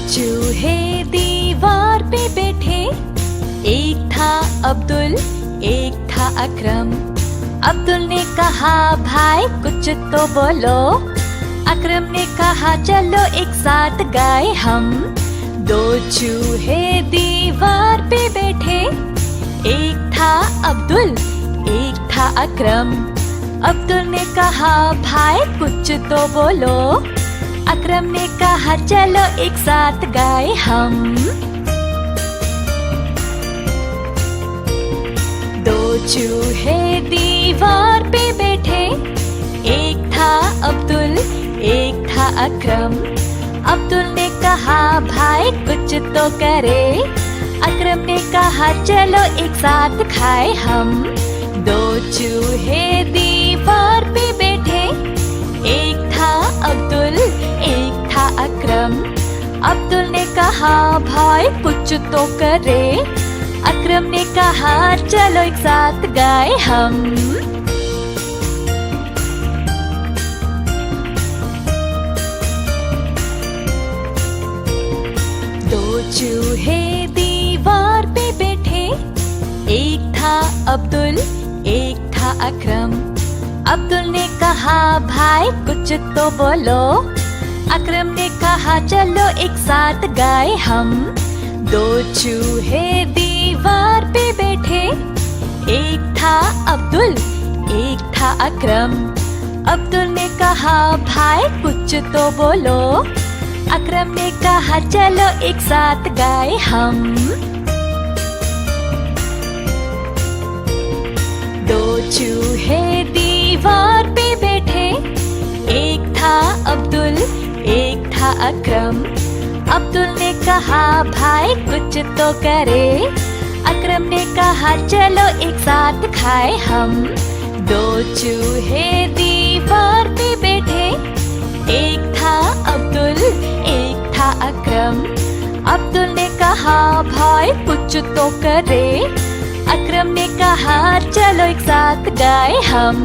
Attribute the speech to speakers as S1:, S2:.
S1: चूहे दीवार पे बैठे, एक था अब्दुल एक था अकरम। अब्दुल ने कहा भाई कुछ तो बोलो। अकरम ने कहा चलो एक साथ गाए हम। दो चूहे दीवार पे बैठे, एक था अब्दुल एक था अकरम। अब्दुल ने कहा भाई कुछ तो बोलो। अकरम ने कहा चलो एक साथ गाए हम। दो चूहे दीवार पे बैठे, एक था अब्दुल एक था अकरम। अब्दुल ने कहा भाई कुछ तो करे। अकरम ने कहा चलो एक साथ खाए हम। दो चूहे दीवार पे बैठे, एक था अब्दुल एक था अकरम। अब्दुल ने कहा भाई कुछ तो करे। अकरम ने कहा चलो एक साथ गाए हम। दो चूहे दीवार पे बैठे, एक था अब्दुल एक था अकरम। अब्दुल ने कहा भाई कुछ तो बोलो। अकरम ने कहा चलो एक साथ गाए हम। दो चूहे दीवार पे बैठे, एक था अब्दुल एक था अकरम। अब्दुल ने कहा भाई कुछ तो बोलो। अकरम ने कहा चलो एक साथ गाए हम। दो चूहे दीवार पे बैठे, एक था अब्दुल एक था अकरम। अब्दुल ने कहा भाई कुछ तो करे। अकरम ने कहा चलो एक साथ खाए हम। दो चूहे दीवार पे बैठे, एक था अब्दुल एक था अकरम। अब्दुल ने कहा भाई कुछ तो करे। अकरम ने कहा चलो एक साथ गाए हम।